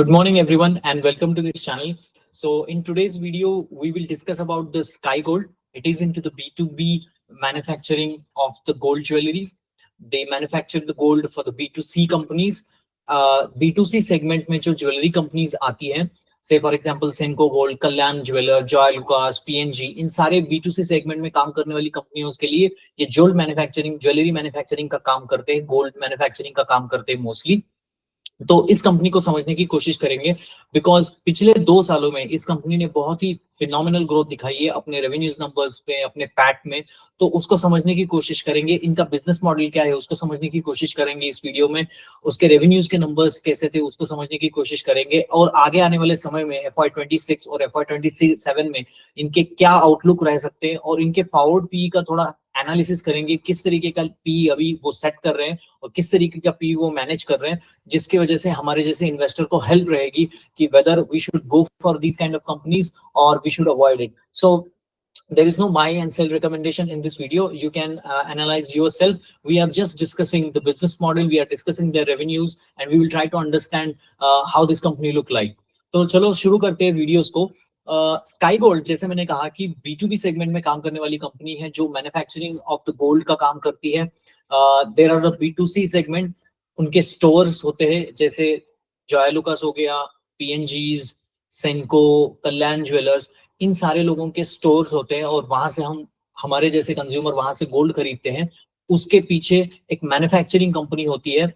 Good morning, everyone, and welcome to this channel. So, in today's video, we will discuss about the Sky Gold. It is into the B2B manufacturing of the gold jewelries. They manufacture the gold for the B2C companies. B2C segment में जो jewellery companies आती हैं, say for example Senco Gold, Kalyan jeweller, Joy Alukkas, PNG, इन सारे B2C segment में काम करने वाली कंपनियों के लिए ये गोल्ड मैन्युफैक्चरिंग, ज्वेलरी मैन्युफैक्चरिंग का काम करते हैं, गोल्ड मैन्युफैक्चरिंग का काम करते हैं मोस्टली। तो इस कंपनी को समझने की कोशिश करेंगे बिकॉज पिछले 2 सालों में इस कंपनी ने बहुत ही फिनोमिनल ग्रोथ दिखाई है अपने रेवेन्यूज नंबर्स पे, अपने पैट में। तो उसको समझने की कोशिश करेंगे, इनका बिजनेस मॉडल क्या है उसको समझने की कोशिश करेंगे इस वीडियो में। उसके रेवेन्यूज के नंबर्स कैसे थे उसको समझने की कोशिश करेंगे, और आगे आने वाले समय में FY26 और FY27 में इनके क्या आउटलुक रह सकते हैं, और इनके फॉरवर्ड पी का थोड़ा एनालिसिस करेंगे, किस तरीके का पी अभी वो सेट कर रहे हैं और किस तरीके का पी वो मैनेज कर रहे हैं, जिसकी वजह से हमारे जैसे इन्वेस्टर को हेल्प रहेगी कि whether we should go for these kind of companies और we should avoid it. So there is no buy and sell recommendation in this video. You can analyze yourself. We are just discussing the business model, we are discussing their revenues, and we will try to understand how this company look like. तो चलो शुरू करते हैं videos को। Sky gold, जैसे मैंने कहा कि B2B सेगमेंट में काम करने वाली कंपनी है जो मैन्युफैक्चरिंग ऑफ द गोल्ड का काम करती है। There are the B2C segment, उनके स्टोर्स होते हैं जैसे जॉय लुकास हो गया, पीएनजीज, सेंको, कल्याण ज्वेलर्स, इन सारे लोगों के स्टोर्स होते हैं और वहां से हम हमारे जैसे कंज्यूमर वहां से गोल्ड खरीदते हैं। उसके पीछे एक मैन्युफैक्चरिंग कंपनी होती है।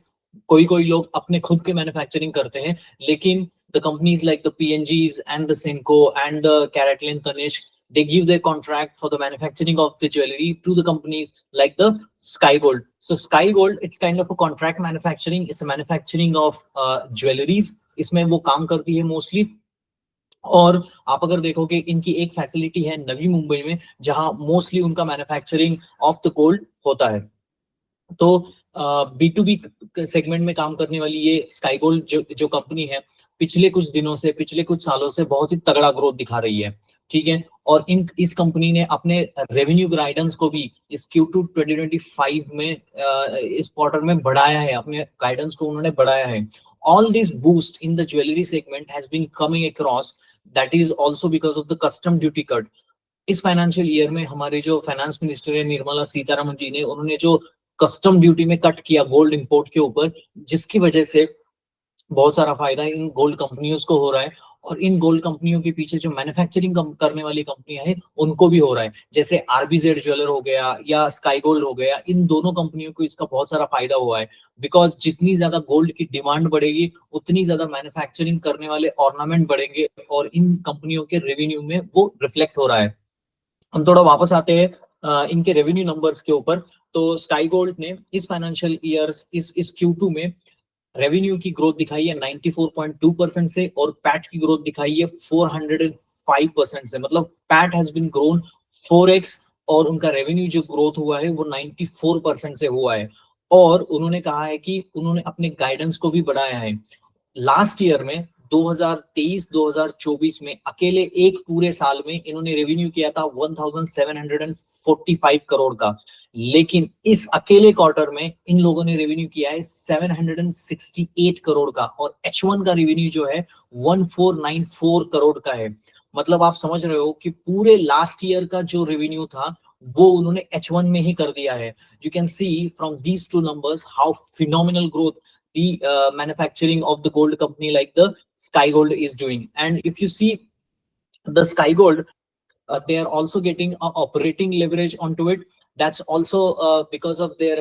कोई लोग अपने खुद के मैन्युफैक्चरिंग करते हैं, लेकिन the companies like the PNGs and the Senco and the CaratLane Tanishq, they give their contract for the manufacturing of the jewelry to the companies like the Sky Gold. So Sky Gold, it's kind of a contract manufacturing, it's a manufacturing of jewelries. इसमें वो काम करती है mostly. और आप अगर देखोगे इनकी एक फैसिलिटी है नवी मुंबई में जहां मोस्टली उनका मैन्युफैक्चरिंग ऑफ द गोल्ड होता है। तो B2B सेगमेंट में काम करने वाली ये स्काई गोल्ड जो कंपनी है, पिछले कुछ दिनों से, पिछले कुछ सालों से बहुत ही तगड़ा ग्रोथ दिखा रही है, ठीक है। और इस कंपनी ने अपने रेवेन्यू गाइडेंस को भी इस Q2 2025 में इस क्वार्टर में बढ़ाया है, अपने गाइडेंस को उन्होंने बढ़ाया है। All this boost in the jewelry segment has been coming across, that is also because of the custom duty cut. इस फाइनेंशियल ईयर में हमारे जो फाइनेंस मिनिस्टर है निर्मला सीतारमण जी ने, उन्होंने जो कस्टम ड्यूटी में कट किया गोल्ड इंपोर्ट के ऊपर, जिसकी वजह से बहुत सारा फायदा इन गोल्ड कंपनियों को हो रहा है, और इन गोल्ड कंपनियों के पीछे जो मैन्युफैक्चरिंग करने वाली कंपनियां हैं उनको भी हो रहा है, जैसे RBZ ज्वेलर हो गया या स्काई गोल्ड हो गया। इन दोनों कंपनियों को इसका बहुत सारा फायदा हुआ है, बिकॉज जितनी ज्यादा गोल्ड की डिमांड बढ़ेगी उतनी ज्यादा मैन्युफैक्चरिंग करने वाले ऑर्नामेंट बढ़ेंगे, और इन कंपनियों के रेवेन्यू में वो रिफ्लेक्ट हो रहा है। हम थोड़ा वापस आते हैं इनके रेवेन्यू नंबर्स के ऊपर। तो स्काई गोल्ड ने इस फाइनेंशियल ईयर इस Q2 में रेवेन्यू की ग्रोथ दिखाई है 94.2% से, और पैट की ग्रोथ दिखाई है 405% से। मतलब PAT has been grown 4x, और उनका रेवेन्यू जो ग्रोथ हुआ है वो 94% से हुआ है। और उन्होंने कहा है कि उन्होंने अपने गाइडेंस को भी बढ़ाया है। लास्ट ईयर में 2023-2024 में अकेले एक पूरे साल में इन्होंने रेवेन्यू किया था 1745 करोड़ का, लेकिन इस अकेले क्वार्टर में इन लोगों ने रेवेन्यू किया है 768 करोड़ का, और H1 का रेवेन्यू जो है 1494 करोड़ का है। मतलब आप समझ रहे हो कि पूरे लास्ट ईयर का जो रेवेन्यू था वो उन्होंने H1 में ही कर दिया है। You can C from these two numbers how phenomenal growth the manufacturing of the gold company like the Sky Gold is doing. And if you see the Sky Gold, they are also getting operating leverage onto it. That's also because of their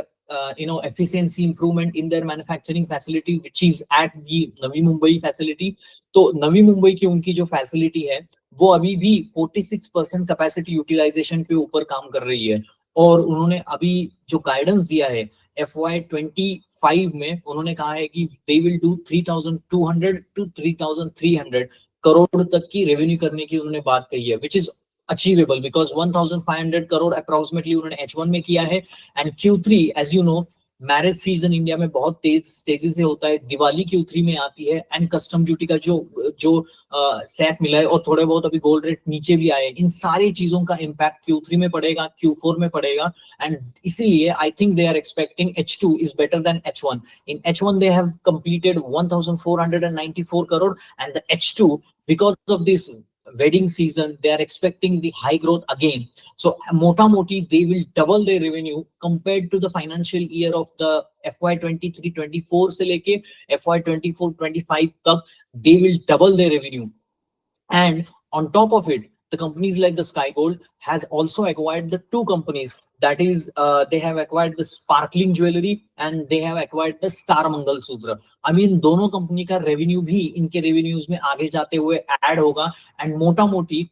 efficiency improvement in their manufacturing facility, which is at the Navi Mumbai facility. तो नवी मुंबई की उनकी जो facility है वो अभी भी 46% capacity utilisation के ऊपर काम कर रही है, और उन्होंने अभी जो गाइडेंस दिया है FY25 में उन्होंने कहा है कि they will do 3,200 to 3,300 crore तक की रेवेन्यू करने की उन्होंने बात कही है, which is achievable because 1,500 crore approximately उन्होंने H1 में किया है। And Q3 as you know marriage season India में बहुत तेजी से होता है, दिवाली Q3 में आती है, एंड कस्टम ड्यूटी का जो सैफ मिला है, और थोड़े बहुत अभी गोल्ड रेट नीचे भी आए, इन सारी चीजों का इम्पैक्ट Q3 में पड़ेगा, Q4 में पड़ेगा, एंड इसीलिए I think they are expecting H2 is better than H1. In H1 they have completed 1494 crore, and the H2, because of this wedding season, they are expecting the high growth again. So mota moti they will double their revenue compared to the financial year of the FY23-24 से लेके FY24-25 तक, they will double their revenue. And on top of it, the companies like the Sky Gold has also acquired the two companies. That is, they have acquired the Sparkling Jewelry and they have acquired the Star Mangal Sutra. I mean, दोनों company का revenue भी इनके revenues में आगे जाते हुए add होगा. And मोटा मोटी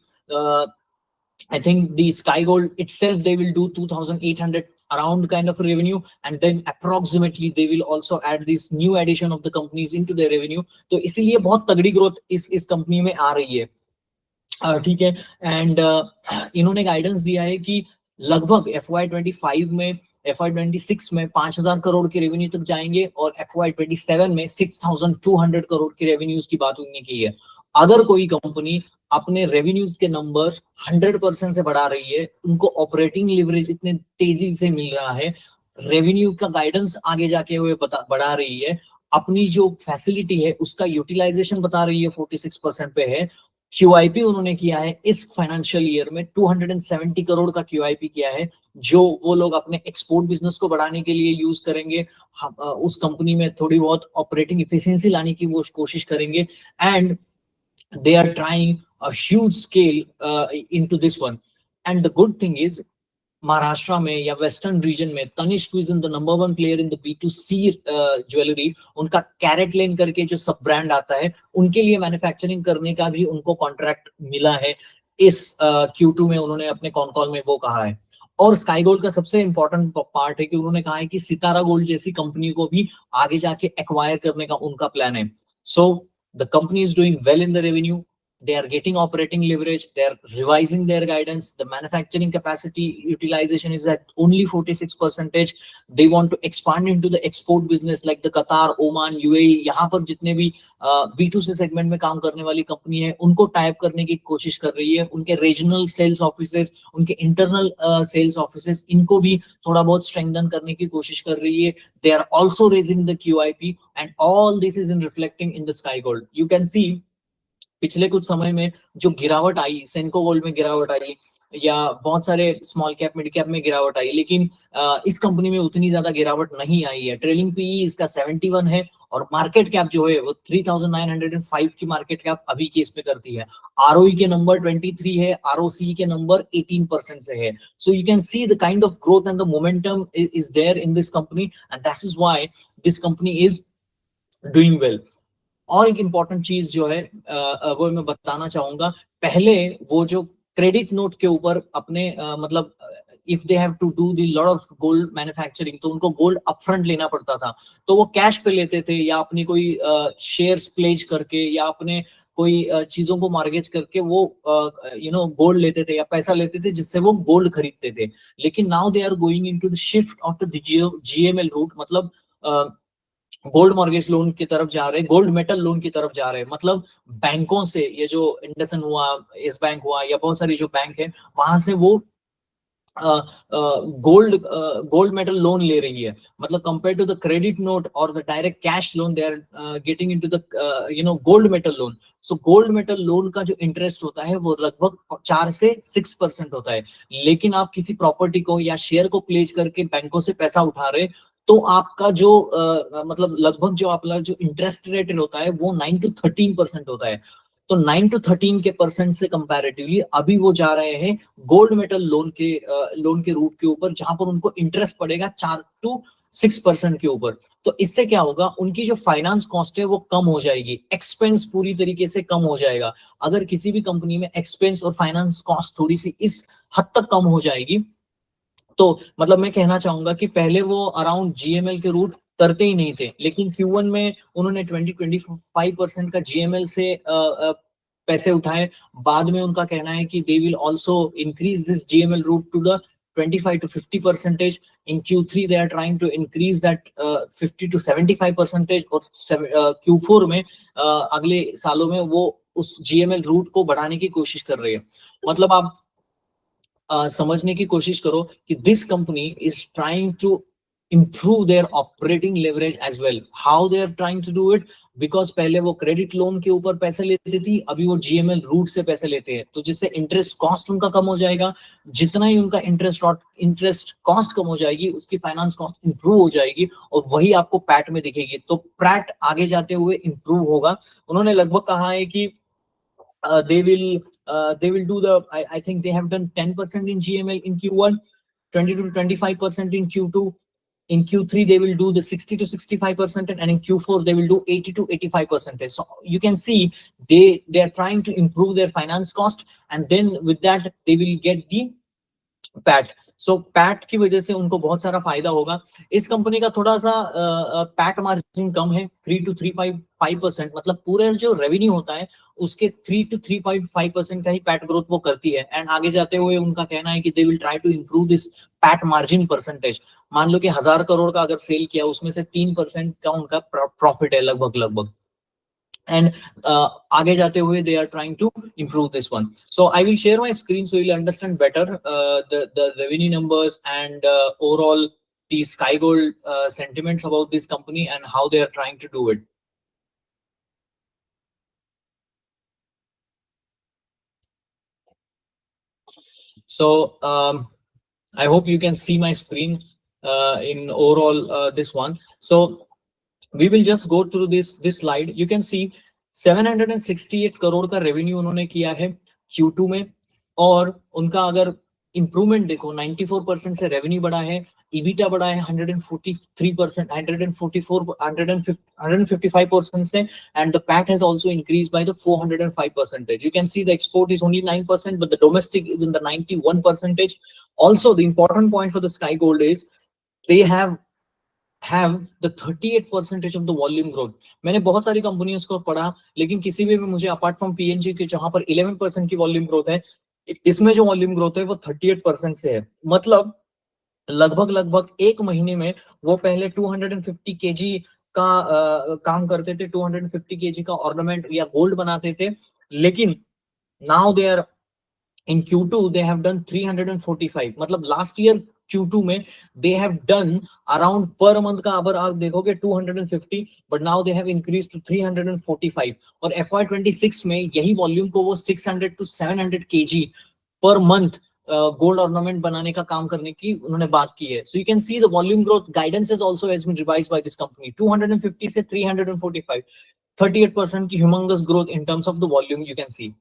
I think the Sky Gold itself, they will do 2,800 around kind of revenue, and then approximately they will also add this new addition of the companies into their revenue. तो इसीलिए बहुत तगड़ी growth इस company में आ रही है. ठीक है. एंड इन्होंने गाइडेंस दिया है कि लगभग FY25 में, FY26 में 5,000 करोड़ के रेवेन्यू तक जाएंगे, और FY27 में 6,200 करोड़ के रेवेन्यूज की बात उन्होंने की है. अगर कोई कंपनी अपने रेवेन्यूज के नंबर्स 100% से बढ़ा रही है, उनको ऑपरेटिंग लिवरेज इतने तेजी से मिल रहा है, रेवेन्यू का गाइडेंस आगे जाके हुए बढ़ा रही है, अपनी जो फैसिलिटी है उसका यूटिलाइजेशन बता रही है 46% पे है, QIP उन्होंने किया है इस फाइनेंशियल ईयर में 270 करोड़ का QIP किया है, जो वो लोग अपने एक्सपोर्ट बिजनेस को बढ़ाने के लिए यूज करेंगे. उस कंपनी में थोड़ी बहुत ऑपरेटिंग इफिशिएंसी लाने की वो कोशिश करेंगे, and they are trying a huge scale into this one. And the good thing is, Maharashtra में या वेस्टर्न रीजन में Tanishq is the number 1 player in the B2C jewellery. उनका कैरेट लेन करके जो सब ब्रांड आता है, उनके लिए मैन्युफैक्चरिंग करने का भी उनको कॉन्ट्रैक्ट मिला है. इस Q2 में उन्होंने अपने कॉल में वो कहा है. और स्काई गोल्ड का सबसे इंपॉर्टेंट पार्ट है कि उन्होंने कहा है कि सितारा गोल्ड जैसी कंपनी को भी आगे जाके एक्वायर करने का उनका प्लान है. सो the company is doing well in the revenue. They are getting operating leverage. They are revising their guidance. The manufacturing capacity utilization is at only 46%. They want to expand into the export business like the Qatar, Oman, UAE. यहाँ पर जितने भी B2C segment में काम करने वाली company है, उनको टाइप करने की कोशिश कर रही है. उनके रीजनल सेल्स ऑफिसेस, उनके इंटरनल सेल्स ऑफिसेस, इनको भी थोड़ा बहुत स्ट्रेंथन करने की कोशिश कर रही है. They are also raising the QIP, and all this is in reflecting in the Sky Gold. You can see पिछले कुछ समय में जो गिरावट आई, सेंको गोल्ड में गिरावट आई, या बहुत सारे स्मॉल कैप मिड कैप में गिरावट आई, लेकिन इस कंपनी में उतनी ज्यादा गिरावट नहीं आई है. ट्रेलिंग पीई इसका 71 है, और मार्केट कैप जो है वो 3,905 की मार्केट कैप अभी की इसमें करती है. ROE के नंबर 23 है, ROCE के नंबर 18% से है. So you can see the kind of growth and the momentum is there in this company, and that is why this company is doing well. और एक इंपॉर्टेंट चीज जो है वो मैं बताना चाहूंगा. पहले वो जो क्रेडिट नोट के ऊपर अपने मतलब if they have to do the lot of gold manufacturing, तो उनको गोल्ड अपफ्रंट लेना पड़ता था. तो वो कैश पे लेते थे, या अपनी कोई शेयर्स प्लेज करके, या अपने कोई चीजों को मार्गेज करके वो गोल्ड लेते थे या पैसा लेते थे, जिससे वो गोल्ड खरीदते थे. लेकिन now they are going into the shift of the GML route, मतलब गोल्ड मॉर्गेज लोन की तरफ जा रहे हैं, गोल्ड मेटल लोन की तरफ जा रहे हैं. मतलब बैंकों से, ये जो इंडसन हुआ, इस बैंक हुआ, या बहुत सारी जो बैंक है, वहां से वो गोल्ड मेटल लोन ले रही है. मतलब compare to the credit note और the direct cash loan, they are getting into the gold metal loan. So gold metal loan का जो इंटरेस्ट होता है वो लगभग 4 से 6% होता है. लेकिन आप किसी प्रॉपर्टी को या शेयर को प्लेज करके बैंकों से पैसा उठा रहे, तो आपका जो मतलब लगभग जो आपका जो इंटरेस्ट रेट होता है वो 9 to 13% होता है. तो 9 to 13 के परसेंट से कंपैरेटिवली अभी वो जा रहे हैं गोल्ड मेटल लोन के रूट के ऊपर, जहां पर उनको इंटरेस्ट पड़ेगा 4 to 6% के ऊपर. तो इससे क्या होगा, उनकी जो फाइनेंस कॉस्ट है वो कम हो जाएगी, एक्सपेंस पूरी तरीके से कम हो जाएगा. अगर किसी भी कंपनी में एक्सपेंस और फाइनेंस कॉस्ट थोड़ी सी इस हद तक कम हो जाएगी, तो मतलब मैं कहना चाहूंगा कि पहले वो अराउंड GML के रूट करते ही नहीं थे, लेकिन Q1 में उन्होंने 20-25% का GML से पैसे उठाए. बाद में उनका कहना है कि they will also increase this GML root to the 25 to 50%. In Q3 they are trying to increase that 50 to 75%, और Q4 में अगले सालों में वो उस GML रूट को बढ़ाने की कोशिश कर रही है। मतलब आप समझने की कोशिश करो कि this company is trying to improve their operating leverage as well. How they are trying to do it? Because पहले वो क्रेडिट लोन के ऊपर पैसे लेती थी, अभी वो GML रूट से पैसे लेते हैं, तो जिससे इंटरेस्ट कॉस्ट उनका कम हो जाएगा। जितना ही उनका इंटरेस्ट कॉस्ट कम हो जाएगी, उसकी फाइनेंस कॉस्ट इंप्रूव हो जाएगी, और वही आपको पैट में दिखेगी। तो पैट आगे जाते हुए इंप्रूव होगा। उन्होंने लगभग कहा है कि they will do the, I think they have done 10% in GML in Q1, 20 to 25% in Q2. In Q3 they will do the 60 to 65%, and in Q4 they will do 80 to 85%. So you can see they are trying to improve their finance cost, and then with that they will get the PAT. So PAT की वजह से उनको बहुत सारा फायदा होगा। इस company का थोड़ा सा पैट मार्जिन कम है, 3 to 3.5%, मतलब पूरे जो रेवेन्यू होता है उसके 3 to 3.5% का ही पैट ग्रोथ वो करती है। एंड आगे जाते हुए उनका कहना है कि they will try to improve this PAT margin percentage. मान लो कि 1000 करोड़ का अगर सेल किया, उसमें से 3% का उनका प्रॉफिट है लगभग। And आगे जाते हुए they are trying to improve this one. So I will share my screen so you'll understand better the revenue numbers and overall the Sky Gold sentiments about this company and how they are trying to do it. So I hope you can see my screen in overall this one. So we will just go through this slide. You can see 768 crore का revenue उन्होंने किया है Q2 में, और उनका अगर improvement देखो 94% से रेवेन्यू बढ़ा है, EBITDA बढ़ा है 143%, 155% से, and the PAT has also increased by the 405%. You can see the export is only 9%, but the domestic is in the 91%. Also, the important point for the Sky Gold is they have the 38% of the volume growth. मैंने बहुत सारी कंपनियों को पढ़ा, लेकिन किसी भी मुझे अपार्ट फ्रॉम PNG के जहां पर 11% की वॉल्यूम ग्रोथ है, इसमें जो वॉल्यूम ग्रोथ है वो 38% से है। मतलब लगभग एक महीने में वो पहले 250 kg का काम करते थे, 250 kg का ऑर्नामेंट या गोल्ड बनाते थे, लेकिन now they are in Q2 they have done 345। मतलब लास्ट ईयर Q2 में they have done around per month का अगर आप देखोगे 250, but now they have increased to 345, और FY26 में यही वॉल्यूम को वो 600 to 700 kg per month gold ornament बनाने का काम करने की उन्होंने बात की है। So you can see the volume growth guidance has also has been revised by this company, 250 से 345, 38% की humongous growth in terms of the volume you can see.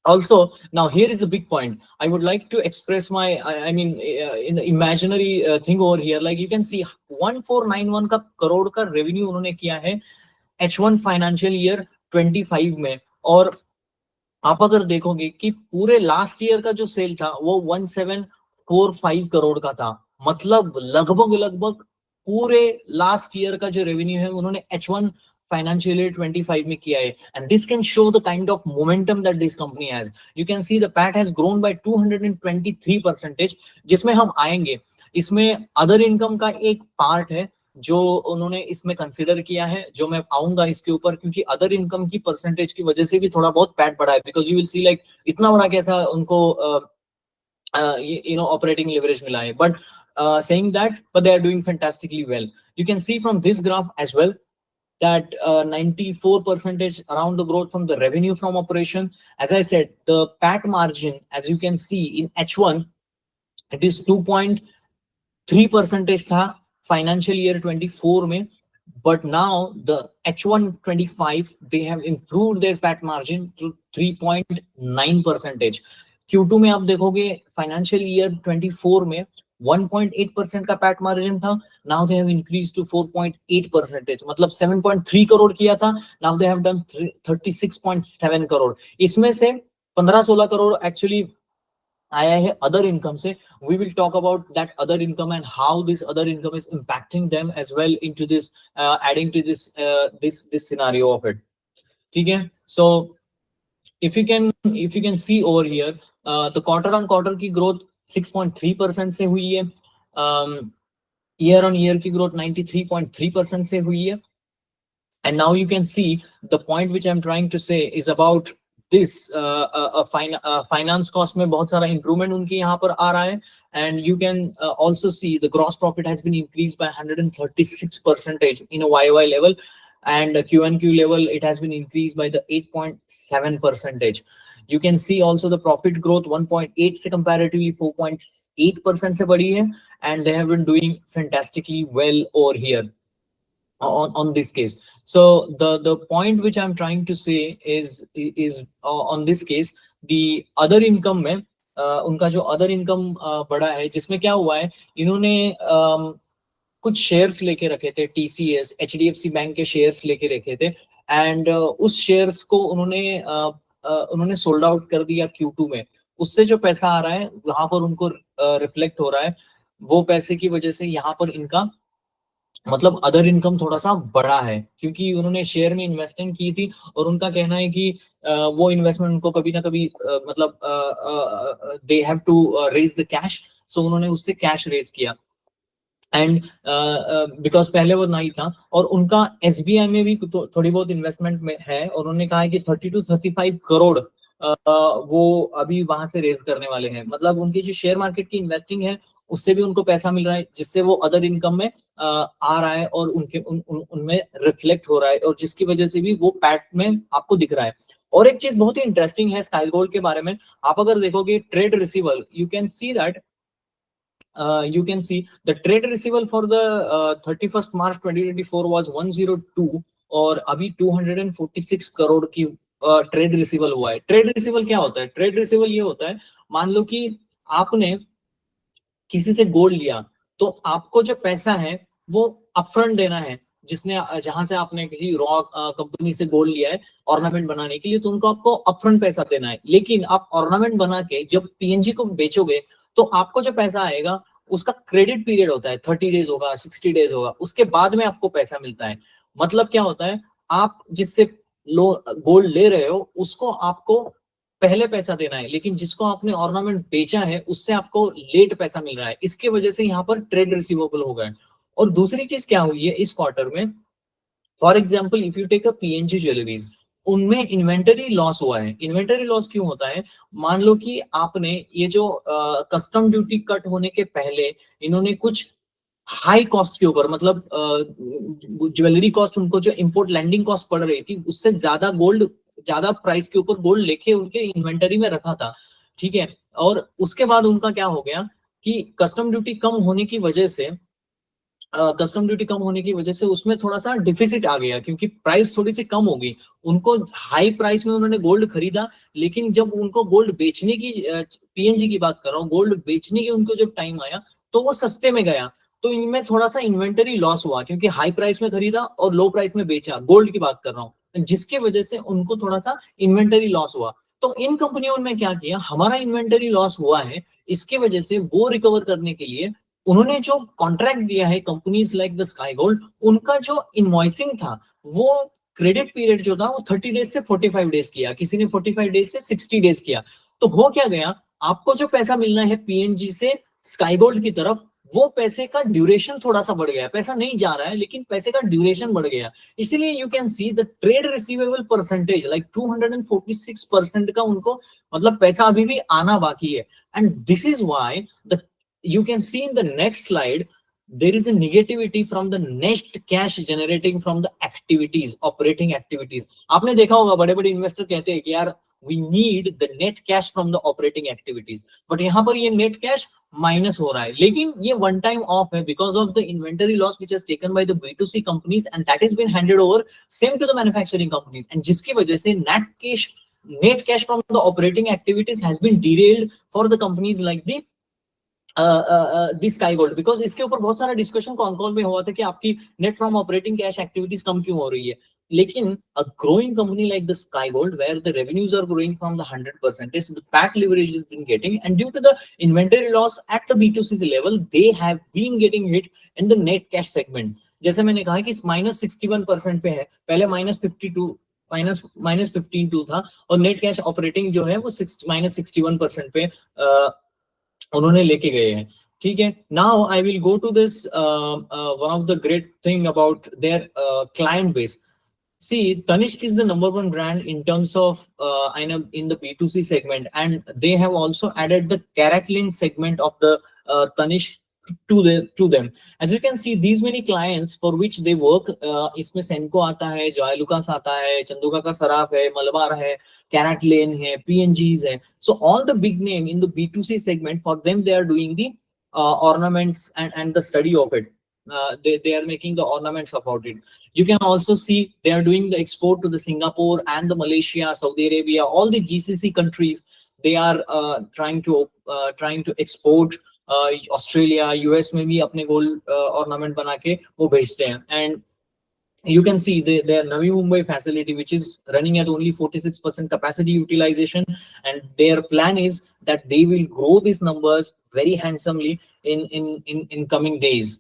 Also, now here is a big point. I would like to express my, I mean, in the imaginary thing over here. Like you can see 1491 का करोड़ का revenue उन्होंने किया है H1 financial year 25 में, और आप अगर देखोगे कि पूरे लास्ट ईयर का जो सेल था वो 1745 करोड़ का था। मतलब लगभग पूरे लास्ट ईयर का जो रेवेन्यू है उन्होंने H1 financial year 25 में किया है, and this can show the kind of momentum that this company has. You can see the PAT has grown by 223%, जिसमें हम आएंगे। इसमें अदर इनकम का एक पार्ट है जो उन्होंने इसमें कंसिडर किया है, जो मैं आऊंगा इसके ऊपर, क्योंकि अदर इनकम की परसेंटेज की वजह से भी थोड़ा बहुत पैट बढ़ा है, because you will see like इतना बड़ा कैसा उनको ऑपरेटिंग लेवरेज मिला है। But saying that, but they are doing fantastically well. You can see from this graph as well that 94% around the growth from the revenue from operation. As I said, the PAT margin, as you can see in H1, it is 2.3% था financial year 24 में, but now the H1 25 they have improved their PAT margin to 3.9%. Q2 में आप देखोगे financial year 24 में 1.8% का PAT margin था, now they have increased to 4.8%, मतलब 7.3 करोड़ किया था, now they have done 36.7 crore. इसमें से 15-16 करोड़ एक्चुअली आया है अदर इनकम से। We will talk about that other income and how this other income is impacting them as well into this adding to this scenario of it. ठीक है, so if you can see over here the quarter on quarter की growth 6.3% से हुई है, year on year की growth 93.3% से हुई है. And now you can see the point which I'm trying to say is about this finance cost में बहुत सारा improvement उनके यहाँ पर आ रहा है. And you can also see the gross profit has been increased by 136% in a YY level, and Q&Q level it has been increased by the 8.7%. You can see also the profit growth 1.8 से comparatively 4.8% से बढ़ी है, and they have been doing fantastically well over here on this case. So the point which I'm trying to say is on this case the other income में उनका जो other income बढ़ा है, जिसमें क्या हुआ है, इन्होंने कुछ शेयर्स लेके रखे थे, TCS HDFC बैंक के शेयर्स लेके रखे थे, एंड उस शेयर्स को उन्होंने सोल्ड आउट कर दिया Q2 में. उससे जो पैसा आ रहा है वहां पर उनको रिफ्लेक्ट हो रहा है. वो पैसे की वजह से यहाँ पर इनका मतलब अदर इनकम थोड़ा सा बड़ा है, क्योंकि उन्होंने शेयर में इन्वेस्टमेंट की थी और उनका कहना है कि वो इन्वेस्टमेंट उनको कभी ना कभी मतलब they have to raise the cash, so उन्होंने उससे कैश रेज किया. एंड बिकॉज पहले वो नहीं था, और उनका SBI में भी थोड़ी बहुत इन्वेस्टमेंट में है, और उन्होंने कहा है कि 30 to 35 करोड़ वो अभी वहां से रेज करने वाले हैं. मतलब उनकी जो शेयर मार्केट की इन्वेस्टिंग है उससे भी उनको पैसा मिल रहा है, जिससे वो अदर इनकम में आ रहा है और उनमें रिफ्लेक्ट हो रहा है, और जिसकी वजह से भी वो पैट में आपको दिख रहा है. और एक चीज बहुत ही इंटरेस्टिंग है स्काई गोल्ड के बारे में, आप अगर देखोगे trade रिसीवल, you can see that you can see the trade receivable for the 31st March 2024 was 102, और अभी 246 करोड़ की ट्रेड रिसीवल हुआ है. ट्रेड रिसीवल क्या होता है? ट्रेड रिसीवल ये होता है, मान लो कि आपने किसी से गोल्ड लिया, तो आपको जो पैसा है वो अपफ्रंट देना है. जिसने जहां से आपने किसी रॉ कंपनी से गोल्ड लिया है ऑर्नामेंट बनाने के लिए, तो उनको आपको अपफ्रंट पैसा देना है. लेकिन आप ऑर्नामेंट बना के जब PNG को बेचोगे, तो आपको जो पैसा आएगा उसका क्रेडिट पीरियड होता है, 30 डेज होगा, 60 डेज होगा, उसके बाद में आपको पैसा मिलता है. मतलब क्या होता है, आप जिससे गोल्ड ले रहे हो उसको आपको पहले पैसा देना है, लेकिन जिसको आपने ऑर्नामेंट बेचा है उससे आपको लेट पैसा मिल रहा है. इसके वजह से यहाँ पर ट्रेड रिसीवेबल हो गए. और दूसरी चीज क्या हुई है इस क्वार्टर में, for example if you take a PNG jewellers, उनमें इन्वेंटरी लॉस हुआ है. इन्वेंटरी लॉस क्यों होता है? मान लो कि आपने ये जो कस्टम ड्यूटी कट होने के पहले इन्होंने कुछ हाई कॉस्ट के ऊपर, मतलब ज्वेलरी कॉस्ट उनको जो इंपोर्ट लैंडिंग कॉस्ट पड़ रही थी उससे ज्यादा गोल्ड, ज्यादा प्राइस के ऊपर गोल्ड लेके उनके इन्वेंटरी में रखा था. ठीक है, और उसके बाद उनका क्या हो गया कि कस्टम ड्यूटी कम होने की वजह से उसमें थोड़ा सा डिफिसिट आ गया, क्योंकि प्राइस थोड़ी सी कम हो गई. उनको हाई प्राइस में उन्होंने गोल्ड खरीदा, लेकिन जब उनको गोल्ड बेचने की, PNG की बात कर रहा हूँ, गोल्ड बेचने की उनको जब टाइम आया तो वो सस्ते में गया. तो इनमें थोड़ा सा इन्वेंटरी लॉस हुआ, क्योंकि हाई प्राइस में खरीदा और लो प्राइस में बेचा, गोल्ड की बात कर रहा हूँ, जिसके वजह से उनको थोड़ा सा इन्वेंटरी लॉस हुआ. तो इन कंपनियों ने क्या किया, हमारा इन्वेंटरी लॉस हुआ है, इसके वजह से वो रिकवर करने के लिए उन्होंने जो कॉन्ट्रैक्ट दिया है companies like the sky gold, उनका जो इनवॉइसिंग था वो क्रेडिट पीरियड जो था वो 30 डेज से 45 डेज किया, किसी ने 45 डेज से 60 डेज किया. तो हो क्या गया, आपको जो पैसा मिलना है PNG से स्काई गोल्ड की तरफ, वो पैसे का ड्यूरेशन थोड़ा सा बढ़ गया. पैसा नहीं जा रहा है लेकिन पैसे का ड्यूरेशन बढ़ गया. इसीलिए you can see the trade receivable percentage like 246% का उनको मतलब पैसा अभी भी आना बाकी है. And this is why the you can see in the next slide there is a negativity from the next cash generating from the activities, operating activities. आपने देखा होगा बड़े बड़े इन्वेस्टर कहते हैं कि यार we need the net cash from the operating activities, but यहाँ पर ये net cash माइनस हो रहा है. लेकिन ये one time off है because of the inventory loss which has taken by the B2C companies and that has been handed over same to the manufacturing companies, and जिसकी वजह से net cash from the operating activities has been derailed for the companies like the this sky gold. Because इसके ऊपर बहुत सारा discussion call में हुआ था कि आपकी net from operating cash activities कम क्यों हो रही है. लेकिन a growing company like the Sky Gold, where the revenues are growing from the 100%, the PAT leverage has been getting, and due to the inventory loss at the B2C level, they have been getting hit in the net cash segment. जैसे मैंने कहा कि -61% पे है, पहले -52 था, और net cash operating जो है वो -61% पे उन्होंने लेके गए हैं, ठीक है। Now I will go to this one of the great thing about their client base. See, Tanishq is the number one brand in terms of in the B2C segment, and they have also added the CaratLane segment of the Tanishq to them. As you can see, these many clients for which they work, इसमें Senco आता है, Joy Lucas आता है, चंदुका का सराफ है, मलबार है, CaratLane है, P&Gs है. So all the big name in the B2C segment, for them they are doing the ornaments and the study of it. They are making the ornaments about it. You can also see they are doing the export to the Singapore and the Malaysia, Saudi Arabia, all the GCC countries. They are trying to export. Australia, US में भी अपने gold ornament बना के वो भेजते हैं. And you can see their Navi Mumbai facility, which is running at only 46% capacity utilization, and their plan is that they will grow these numbers very handsomely in coming days.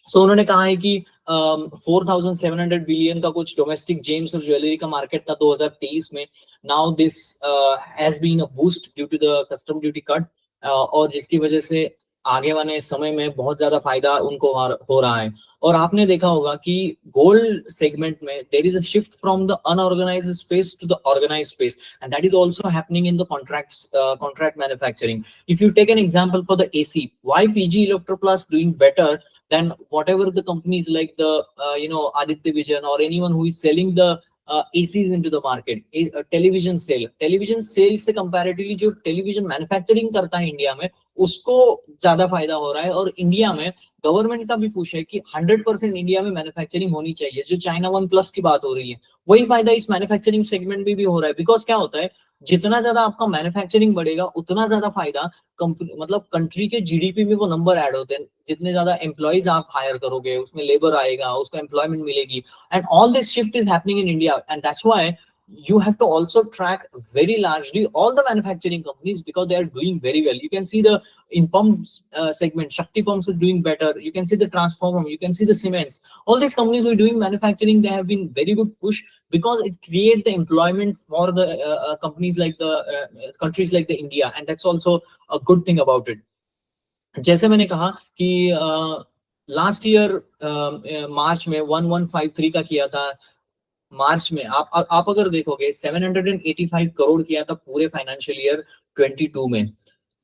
सो उन्होंने कहा है कि 4,700 billion का कुछ domestic gems और jewellery का market था 2023 में. Now this has been a boost due to the custom duty cut, और जिसकी वजह से आगे वाले समय में बहुत ज्यादा फायदा उनको हो रहा है. और आपने देखा होगा कि गोल्ड सेगमेंट में there is a shift from the unorganised space to the organised space, and that is also happening in the contract manufacturing. If you take an example for the AC, why PG Electroplast doing better than whatever the companies like the Aditya Vision or anyone who is selling the ACs into the market. television sale से comparatively जो television manufacturing करता है India में, उसको ज्यादा फायदा हो रहा है. और इंडिया में गवर्नमेंट का भी पुश है कि 100% इंडिया में मैन्युफैक्चरिंग होनी चाहिए. जो चाइना 1+ की बात हो रही है, वही फायदा इस मैन्युफैक्चरिंग सेगमेंट में भी हो रहा है. बिकॉज क्या होता है, जितना ज्यादा आपका मैन्युफैक्चरिंग बढ़ेगा उतना ज्यादा फायदा कंपनी, मतलब कंट्री के जीडीपी में वो नंबर ऐड होते हैं. जितने ज्यादा एम्प्लॉइज आप हायर करोगे, उसमें लेबर आएगा, उसको एम्प्लॉयमेंट मिलेगी. And all this shift is happening in India, and that's why you have to also track very largely all the manufacturing companies, because they are doing very well. You can see the in pumps segment, Shakti Pumps is doing better. You can see the transformer, you can see the cements. All these companies who are doing manufacturing, they have been very good push, because it create the employment for the companies like the countries like the India, and that's also a good thing about it. जैसे मैंने कहा कि last year March में 1153 का किया था. मार्च में आप अगर देखोगे 785 करोड़ किया था पूरे फाइनेंशियल ईयर 22 में.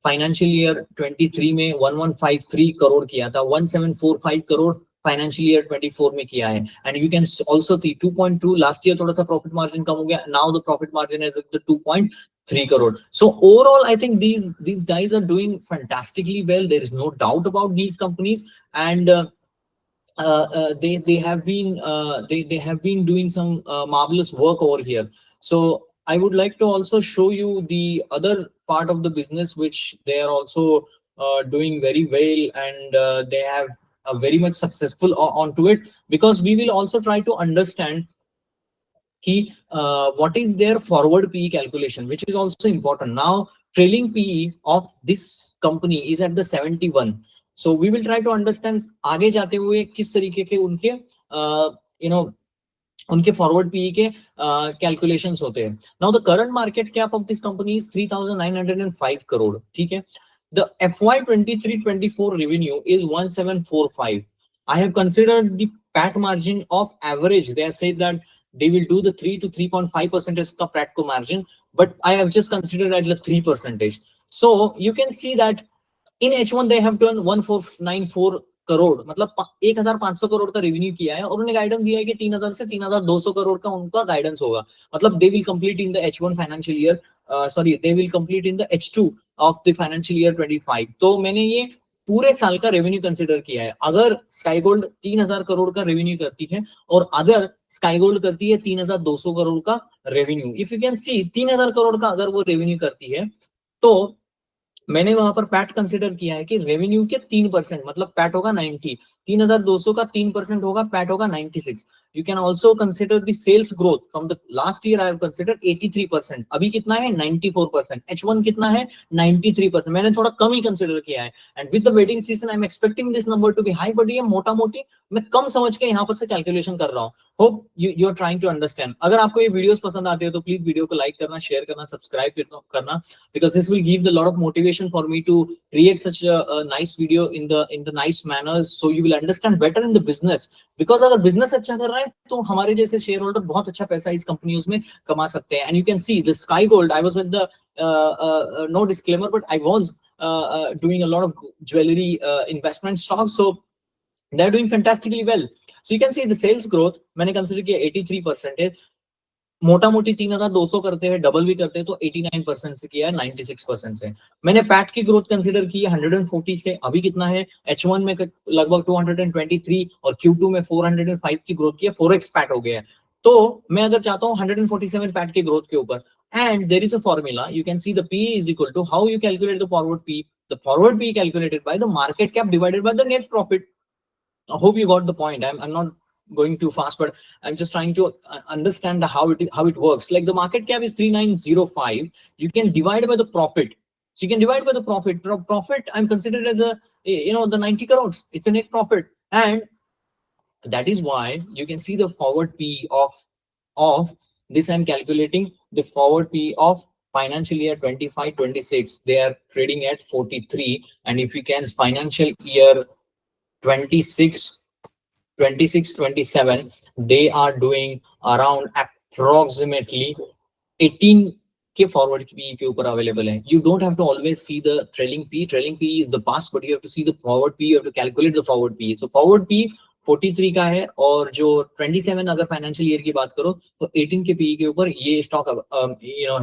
फाइनेंशियल ईयर 23 में 1153 करोड़ किया था. 1745 करोड़ फाइनेंशियल ईयर 24 में किया है. And you can also see 2.2 last year थोड़ा सा प्रॉफिट मार्जिन कम हो गया. Now the profit margin is at 2.3 crore. So overall, I think these guys are doing fantastically well. There is no doubt about these companies, and they have been doing some marvelous work over here. So I would like to also show you the other part of the business which they are also doing very well, and they have a very much successful onto it, because we will also try to understand what is their forward PE calculation, which is also important. Now trailing PE of this company is at the 71. So we will try to understand आगे जाते हुए किस तरीके के उनके उनके forward PE के calculations होते हैं. Now the current market cap of this company is 3,905 crore. ठीक है. The FY 23-24 revenue is 1,745. I have considered the PAT margin of average. They have said that they will do the 3 to 3.5% का PAT को margin, but I have just considered at the 3%. So you can see that in H1 they have done 1,494 crore, मतलब 1,500 करोड़ का revenue किया है, और उन्होंने guidance दिया है कि 3,000 से 3,200 करोड़ का उनका गाइडेंस होगा. मतलब they will complete in the H1 financial year, they will complete in the H2 of the financial year 25. तो मैंने ये पूरे साल का रेवेन्यू कंसिडर किया है. अगर स्काई गोल्ड 3,000 करोड़ का रेवेन्यू करती है, और अगर स्काई गोल्ड करती है 3,200 करोड़ का रेवेन्यू, इफ यू कैन सी 3,000 करोड़ का अगर वो रेवेन्यू करती है, तो मैंने वहां पर पैट कंसिडर किया है कि रेवेन्यू के 3%, मतलब पैट होगा 90, 3,200 का 3% होगा, पैट होगा 96. You can also consider the sales growth from the last year. I have considered 83%. अभी कितना है 94%. H1 कितना है 93%. मैंने थोड़ा कम ही कंसिडर किया है. And with the wedding season, I'm expecting this number to be high. But ये मोटा मोटी मैं कम समझ के यहाँ पर से कैलकुलेशन कर रहा हूँ. Hope you are trying to understand. अगर आपको ये वीडियोस पसंद आते हैं तो प्लीज वीडियो को लाइक करना, शेयर करना, सब्सक्राइब करना, because this will give the lot of motivation for me to create such a nice video in the nice manners, so you will understand better in the business. Because अगर business अच्छा कर रहा है तो हमारे जैसे share holder बहुत अच्छा पैसा इस कंपनी में कमा सकते हैं. And you can see the Sky Gold. I was at the no disclaimer, but I was doing a lot of jewelry investment stocks, so they're doing fantastically well. So you can see the sales growth मैंने consider किया 83% है. मोटा मोटी 3200 करते हैं, double भी करते हैं तो 89% से किया है 96% से. मैंने पैट की ग्रोथ कंसीडर की है 140 से. अभी कितना है H1 में लगभग 223 और Q2 में 405 की ग्रोथ की है. 4x पैट हो गया है. तो मैं अगर चाहता हूँ 147 पैट की ग्रोथ के ऊपर, and there is a formula. You can see the PE is equal to how you calculate the forward PE. The forward PE calculated by the market cap divided by the net profit. I hope you got the point. I'm not going too fast, but I'm just trying to understand how it works. Like the market cap is 3905. You can divide by the profit. So you can divide by the profit. Profit I'm considered as a, you know, the 90 crores. It's a net profit, and that is why you can see the forward P of this. I'm calculating the forward P of financial year 25-26. They are trading at 43, and if you can financial year 26-27, they are doing around approximately 18 के forward P के ऊपर available है. You don't have to always see the trailing P. Trailing P is the past, but you have to see the forward P. You have to calculate the forward P. So forward P 43 का है, और जो 27 अगर financial year की बात करो तो 18 के पीई के ऊपर ये स्टॉक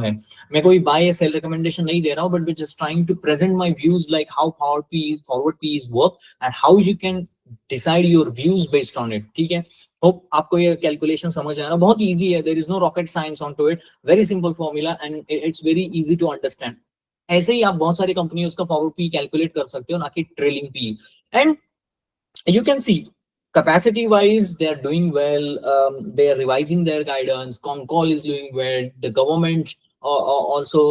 है. मैं कोई बाय या सेल रिकमेंडेशन नहीं दे रहा हूँ, but just trying to present my views like how forward PEs work and how you can decide your views based on it. ठीक है, होप आपको ये कैलकुलेशन समझ आया ना. बहुत इजी है, there is no rocket science on to it. Very simple formula and it's very easy to understand. ऐसे ही आप बहुत सारी कंपनियों का फॉरवर्ड पी कैलकुलेट कर सकते हो, ना कि trailing P. And you can see capacity wise they are doing well. They are revising their guidance. Concall is doing well. The government also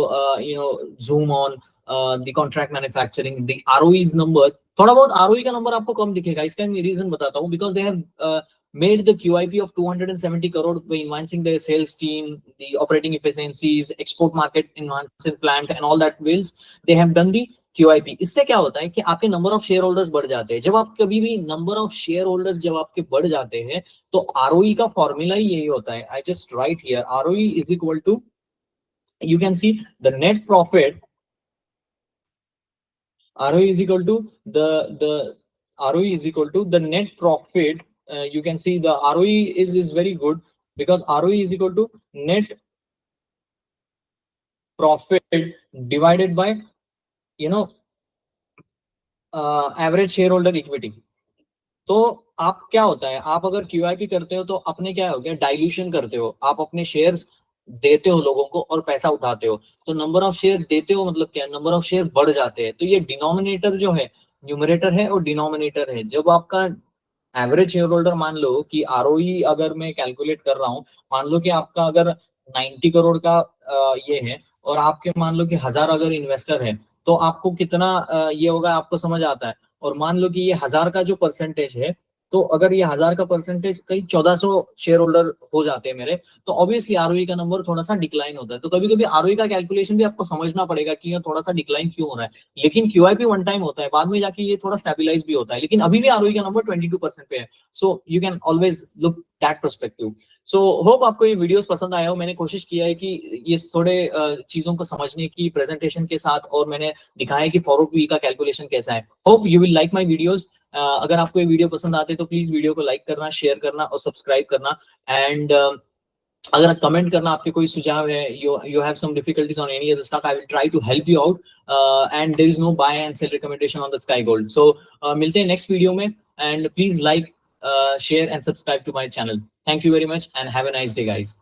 zoom on the contract manufacturing. The ROE's numbers, थोड़ा बहुत ROE का number आपको कम दिखेगा. इसका मैं reason बताता हूँ. Because they have made the QIP of 270 crore by enhancing their sales team, the operating efficiencies, export market enhancement plant and all that wills. They have done the QIP. इससे क्या होता है कि आपके नंबर ऑफ शेयर होल्डर्स बढ़ जाते हैं. जब आप कभी भी नंबर ऑफ शेयर होल्डर्स जब आपके बढ़ जाते हैं तो ROE का फॉर्मूला ही यही होता है. I just write here ROE is equal to, you can see the net profit. ROE is equal to the ROE is equal to the net profit. You can see the ROE is very good because ROE is equal to net profit divided by average share holder equity. तो आप क्या होता है, आप अगर QIP करते हो तो अपने क्या हो गया, डाइल्यूशन करते हो. आप अपने शेयर्स देते हो लोगों को और पैसा उठाते हो. तो नंबर ऑफ शेयर देते हो मतलब क्या, नंबर ऑफ शेयर बढ़ जाते हैं. तो ये डिनोमिनेटर जो है, न्यूमरेटर है और डिनोमिनेटर है. जब आपका एवरेज शेयर होल्डर, मान लो कि ROE अगर मैं कैलकुलेट कर रहा हूँ, मान लो कि आपका अगर 90 करोड़ का ये है और आपके मान लो कि 1000 अगर इन्वेस्टर है तो आपको कितना ये होगा आपको समझ आता है. और मान लो कि ये 1000 का जो परसेंटेज है, तो अगर ये 1000 का परसेंटेज कहीं 1400 शेयर होल्डर हो जाते हैं मेरे, तो ऑब्वियसली ROE का नंबर थोड़ा सा डिक्लाइन होता है. तो कभी कभी ROE का कैलकुलेशन भी आपको समझना पड़ेगा कि ये थोड़ा सा डिक्लाइन क्यों हो रहा है. लेकिन QIP वन टाइम होता है, बाद में जाके ये थोड़ा स्टेबलाइज भी होता है. लेकिन अभी भी ROE का नंबर 22% पे है. So you can always look that perspective. So hope आपको ये वीडियोस पसंद आया हो. मैंने कोशिश किया है कि ये थोड़े चीजों को समझने की प्रेजेंटेशन के साथ, और मैंने दिखाया है कि फॉरवर्ड पी का कैलकुलेशन कैसा है. Hope you will like my videos. अगर आपको ये वीडियो पसंद आते तो प्लीज वीडियो को लाइक करना, शेयर करना और सब्सक्राइब करना. एंड अगर कमेंट करना, आपके कोई सुझाव है, you have some difficulties on any other stuff, I will try to help you out. And there is no buy and sell recommendation on the Sky Gold. So मिलते हैं next video में, and please like, share and subscribe to my channel. Thank you very much and have a nice day guys.